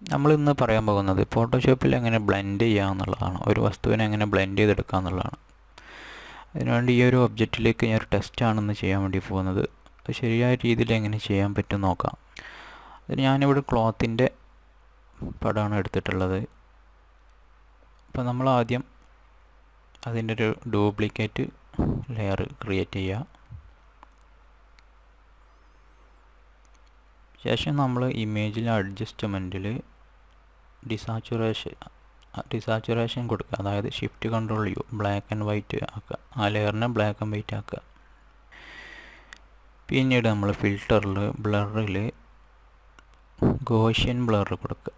നമ്മളിന്ന് പറയാൻ പോകുന്നത് ഫോട്ടോഷോപ്പിൽ എങ്ങനെ ബ്ലെൻഡ് ചെയ്യുക എന്നുള്ളതാണ്. ഒരു വസ്തുവിനെ എങ്ങനെ ബ്ലെൻഡ് ചെയ്തെടുക്കുക എന്നുള്ളതാണ്. അതിനുവേണ്ടി ഈ ഒരു ഒബ്ജക്റ്റിലേക്ക് ഞാൻ ഒരു ടെസ്റ്റാണെന്ന് ചെയ്യാൻ വേണ്ടി പോകുന്നത്. അത് ശരിയായ രീതിയിൽ എങ്ങനെ ചെയ്യാൻ പറ്റും നോക്കാം. അതിന് ഞാനിവിടെ ക്ലോത്തിൻ്റെ പടമാണ് എടുത്തിട്ടുള്ളത്. അപ്പോൾ നമ്മൾ ആദ്യം അതിൻ്റെ ഒരു ഡ്യൂപ്ലിക്കേറ്റ് ലെയർ ക്രിയേറ്റ് ചെയ്യുക. ശേഷം നമ്മൾ ഇമേജിൽ അഡ്ജസ്റ്റ്മെൻറ്റിൽ ഡിസാച്ചുറേഷൻ കൊടുക്കുക. അതായത് shift control U black and white ആക്കുക. ആ ലെയറിനെ ബ്ലാക്ക് ആൻഡ് വൈറ്റ് ആക്കുക. പിന്നീട് നമ്മൾ ഫിൽറ്ററിൽ ബ്ലറിൽ ഗോഷ്യൻ ബ്ലർ കൊടുക്കുക.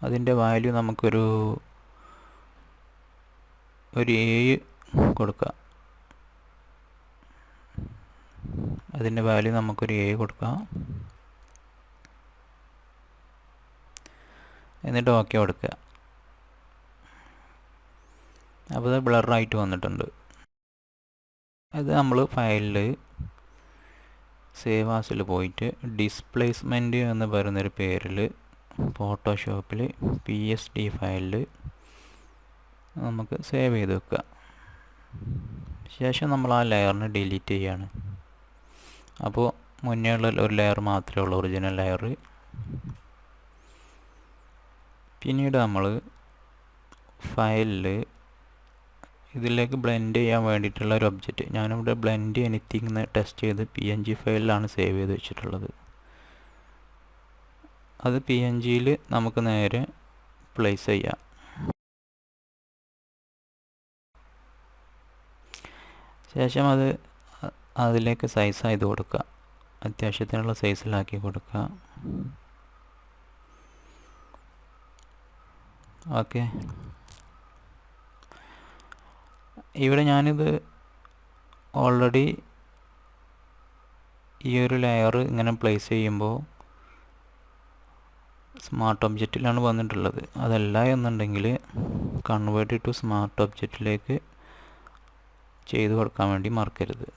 അതിൻ്റെ വാല്യൂ നമുക്കൊരു 7 കൊടുക്കുക. അതിൻ്റെ വാല്യൂ നമുക്കൊരു 7 കൊടുക്കാം. എന്നിട്ട് ഓക്കെ കൊടുക്കുക. അപ്പോൾ അത് ബ്ലറായിട്ട് വന്നിട്ടുണ്ട്. അത് നമ്മൾ ഫയലിൽ സേവ് ആസിൽ പോയിട്ട് ഡിസ്പ്ലേസ്മെൻറ്റ് എന്ന് പറയുന്നൊരു പേരിൽ ഫോട്ടോഷോപ്പിൽ PSD ഫയലിൽ നമുക്ക് സേവ് ചെയ്ത് വെക്കുക. ശേഷം നമ്മൾ ആ ലെയറിനെ ഡിലീറ്റ് ചെയ്യുകയാണ്. അപ്പോൾ മുന്നേ ഉള്ള ഒരു ലെയർ മാത്രമേ ഉള്ളൂ, ഒറിജിനൽ ലെയർ. പിന്നീട് നമ്മൾ ഫയലിൽ ഇതിലേക്ക് ബ്ലെൻഡ് ചെയ്യാൻ വേണ്ടിയിട്ടുള്ള ഒരു ഒബ്ജക്റ്റ്, ഞാനിവിടെ ബ്ലെൻഡ് എനിത്തിങ് എന്ന് ടെസ്റ്റ് ചെയ്ത് PNG ഫയലിലാണ് സേവ് ചെയ്ത് വെച്ചിട്ടുള്ളത്. അത് PNGയിൽ നമുക്ക് നേരെ പ്ലേസ് ചെയ്യാം. ശേഷം അതിലേക്ക് സൈസ് ചെയ്ത് കൊടുക്കുക. അത്യാവശ്യത്തിനുള്ള സൈസിലാക്കി കൊടുക്കുക. ഓക്കെ, ഇവിടെ ഞാനിത് ഓൾറെഡി ഈ ഒരു ലെയർ ഇങ്ങനെ പ്ലേസ് ചെയ്യുമ്പോൾ സ്മാർട്ട് ഒബ്ജക്റ്റിലാണ് വന്നിട്ടുള്ളത്. അതല്ല എന്നുണ്ടെങ്കിൽ കൺവേർട്ട് ടു സ്മാർട്ട് ഒബ്ജക്റ്റിലേക്ക് ചെയ്ത് കൊടുക്കാൻ വേണ്ടി മറക്കരുത്.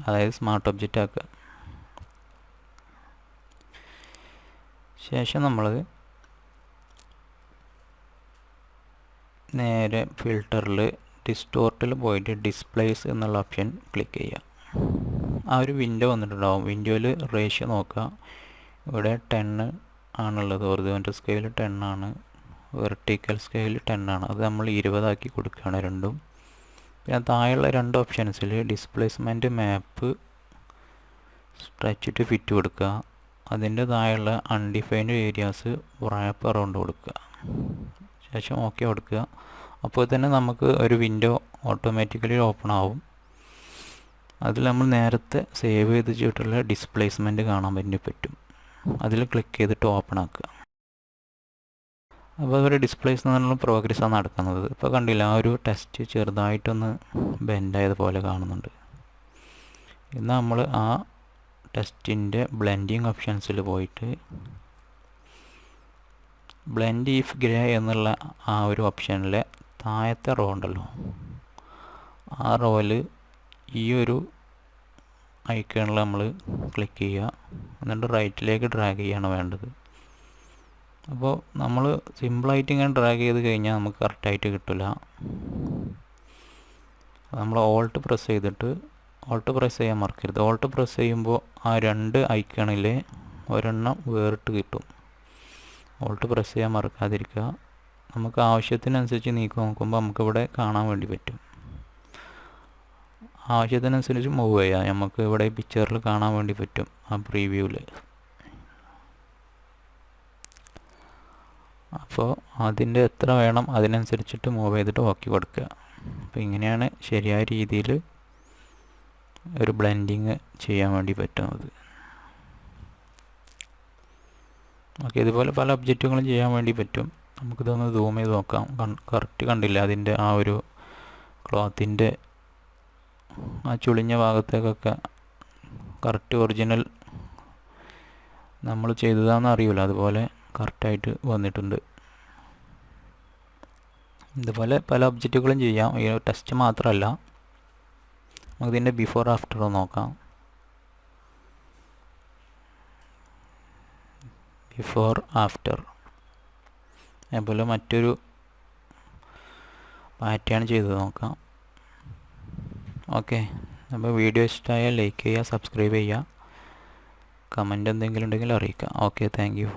അതായത് സ്മാർട്ട് ഒബ്ജക്റ്റ് ആക്കുക. ശേഷം നമ്മൾ നേരെ ഫിൽറ്ററിൽ ഡിസ്റ്റോർട്ടിൽ പോയിട്ട് ഡിസ്പ്ലേസ് എന്നുള്ള ഓപ്ഷൻ ക്ലിക്ക് ചെയ്യുക. ആ ഒരു വിൻഡോ വന്നിട്ടുണ്ടാവും. വിൻഡോയിൽ റേഷ്യോ നോക്കുക. ഇവിടെ 10 ആണുള്ളത്. ഹൊറിസോണ്ടൽ സ്കെയിൽ 10 ആണ്, വെർട്ടിക്കൽ സ്കെയിൽ 10 ആണ്. അത് നമ്മൾ 20 ആക്കി കൊടുക്കുകയാണ് രണ്ടും. പിന്നെ താഴെയുള്ള 2 ഓപ്ഷൻസിൽ displacement map stretch to fit കൊടുക്കുക. അതിൻ്റെ താഴെയുള്ള അൺഡിഫൈൻഡ് ഏരിയാസ് റാപ്പ് അറൗണ്ട് കൊടുക്കുക. ശേഷം ഓക്കെ കൊടുക്കുക. അപ്പോൾ തന്നെ നമുക്ക് ഒരു വിൻഡോ ഓട്ടോമാറ്റിക്കലി ഓപ്പൺ ആവും. അതിൽ നമ്മൾ നേരത്തെ സേവ് ചെയ്ത് വെച്ചിട്ടുള്ള ഡിസ്പ്ലേസ്മെൻറ്റ് കാണാൻ വേണ്ടി പറ്റും. അതിൽ ക്ലിക്ക് ചെയ്തിട്ട് ഓപ്പൺ ആക്കുക. അപ്പോൾ ഒരു ഡിസ്പ്ലേസ്മെൻറ്റിനുള്ള പ്രോഗ്രസ്സാണ് നടക്കുന്നത്. ഇപ്പോൾ കണ്ടില്ല, ആ ഒരു ടെസ്റ്റ് ചെറുതായിട്ടൊന്ന് ബെൻഡായതുപോലെ കാണുന്നുണ്ട്. ഇന്ന് നമ്മൾ ആ ടെസ്റ്റിൻ്റെ ബ്ലെൻഡിങ് ഓപ്ഷൻസിൽ പോയിട്ട് ബ്ലെൻഡ് ഇഫ് ഗ്രേ എന്നുള്ള ആ ഒരു ഓപ്ഷനിലെ താഴത്തെ റോ ഉണ്ടല്ലോ, ആ റോയിൽ ഈ ഒരു ഐക്കണിൽ നമ്മൾ ക്ലിക്ക് ചെയ്യുക. എന്നിട്ട് റൈറ്റിലേക്ക് ഡ്രാഗ് ചെയ്യാണ് വേണ്ടത്. അപ്പോൾ നമ്മൾ സിമ്പിളായിട്ട് ഇങ്ങനെ ഡ്രാഗ് ചെയ്ത് കഴിഞ്ഞാൽ നമുക്ക് കറക്റ്റായിട്ട് കിട്ടില്ല. നമ്മൾ ഓൾട്ട് പ്രസ് ചെയ്തിട്ട്, ഓൾട്ട് പ്രസ് ചെയ്യാൻ മറക്കരുത്. ഓൾട്ട് പ്രസ് ചെയ്യുമ്പോൾ ആ 2 ഐക്കണിൽ ഒരെണ്ണം വേറിട്ട് കിട്ടും. ഓൾട്ട് പ്രസ് ചെയ്യാൻ മറക്കാതിരിക്കുക. നമുക്ക് ആവശ്യത്തിനനുസരിച്ച് നീക്കി നോക്കുമ്പോൾ നമുക്കിവിടെ കാണാൻ വേണ്ടി പറ്റും. ആവശ്യത്തിനനുസരിച്ച് മൂവ് ചെയ്യാം. നമുക്ക് ഇവിടെ പിക്ചറിൽ കാണാൻ വേണ്ടി പറ്റും, ആ പ്രീവ്യൂവിൽ. അപ്പോൾ അതിൻ്റെ എത്ര വേണം അതിനനുസരിച്ചിട്ട് മൂവ് ചെയ്തിട്ട് ഓക്കെ കൊടുക്കുക. അപ്പോൾ ഇങ്ങനെയാണ് ശരിയായ രീതിയിൽ ഒരു ബ്ലെൻഡിങ് ചെയ്യാൻ വേണ്ടി പറ്റുന്നത്. ഓക്കെ, ഇതുപോലെ പല ഒബ്ജക്റ്റുകളും ചെയ്യാൻ വേണ്ടി പറ്റും. നമുക്കിതൊന്ന് സൂം ചെയ്ത് നോക്കാം. കറക്റ്റ് കണ്ടില്ല, അതിൻ്റെ ആ ഒരു ക്ലോത്തിൻ്റെ ആ ചുളിഞ്ഞ ഭാഗത്തേക്കൊക്കെ കറക്റ്റ് ഒറിജിനൽ നമ്മൾ ചെയ്തതാണെന്ന് അറിയില്ല, അതുപോലെ കറക്റ്റായിട്ട് വന്നിട്ടുണ്ട്. ഇതുപോലെ പല ഒബ്ജക്റ്റുകളും ചെയ്യാം. ഈ ടെസ്റ്റ് മാത്രമല്ല, നമുക്കിതിൻ്റെ ബിഫോർ ആഫ്റ്റർ നോക്കാം. Before after. അതുപോലെ മറ്റൊരു പാറ്റേൺ ചെയ്ത് നോക്കാം. ഓക്കെ, അപ്പോൾ വീഡിയോ ഇഷ്ടമായാൽ ലൈക്ക് ചെയ്യുക, സബ്സ്ക്രൈബ് ചെയ്യുക, കമൻറ്റ് എന്തെങ്കിലും ഉണ്ടെങ്കിൽ അറിയിക്കുക. Okay, thank you.